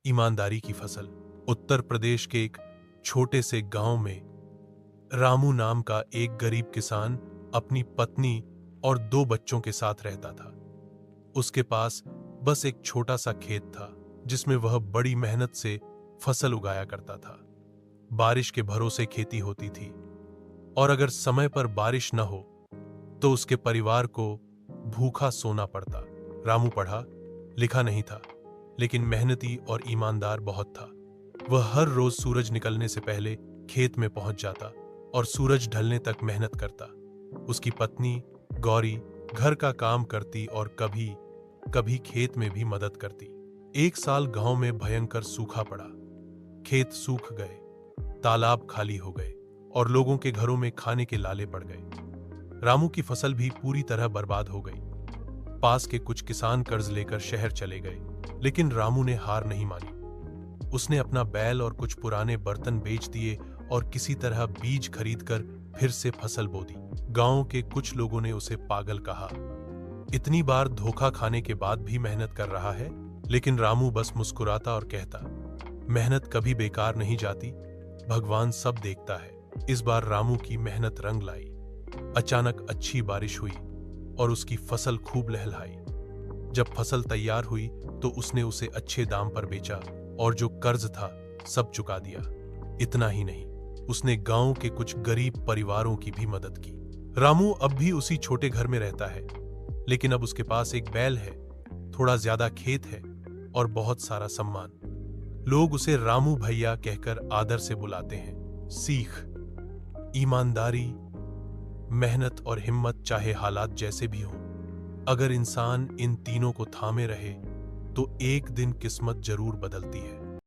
ईमानदारी की फसल। उत्तर प्रदेश के एक छोटे से गांव में रामू नाम का एक गरीब किसान अपनी पत्नी और 2 बच्चों के साथ रहता था। उसके पास बस एक छोटा सा खेत था जिसमें वह बड़ी मेहनत से फसल उगाया करता था। बारिश के भरोसे खेती होती थी और अगर समय पर बारिश न हो तो उसके परिवार को भूखा सोना पड़ता। रामू पढ़ा लिखा नहीं था, लेकिन मेहनती और ईमानदार बहुत था। वह हर रोज सूरज निकलने से पहले खेत में पहुंच जाता और सूरज ढलने तक मेहनत करता। उसकी पत्नी गौरी घर का काम करती और कभी कभी खेत में भी मदद करती। एक साल गांव में भयंकर सूखा पड़ा। खेत सूख गए, तालाब खाली हो गए और लोगों के घरों में खाने के लाले पड़ गए। रामू की फसल भी पूरी तरह बर्बाद हो गई। पास के कुछ किसान कर्ज लेकर शहर चले गए, लेकिन रामू ने हार नहीं मानी। उसने अपना बैल और कुछ पुराने बर्तन बेच दिए और किसी तरह बीज खरीदकर फिर से फसल बो दी। गांव के कुछ लोगों ने उसे पागल कहा, इतनी बार धोखा खाने के बाद भी मेहनत कर रहा है। लेकिन रामू बस मुस्कुराता और कहता, मेहनत कभी बेकार नहीं जाती, भगवान सब देखता है। इस बार रामू की मेहनत रंग लाई। अचानक अच्छी बारिश हुई और उसकी फसल खूब लहलहाई। जब फसल तैयार हुई तो उसने उसे अच्छे दाम पर बेचा और जो कर्ज था सब चुका दिया। इतना ही नहीं, उसने गांव के कुछ गरीब परिवारों की भी मदद की। रामू अब भी उसी छोटे घर में रहता है, लेकिन अब उसके पास एक बैल है, थोड़ा ज्यादा खेत है और बहुत सारा सम्मान। लोग उसे रामू भैया कहकर आदर से बुलाते हैं। सीख, ईमानदारी, मेहनत और हिम्मत, चाहे हालात जैसे भी हों, अगर इंसान इन तीनों को थामे रहे तो एक दिन किस्मत जरूर बदलती है।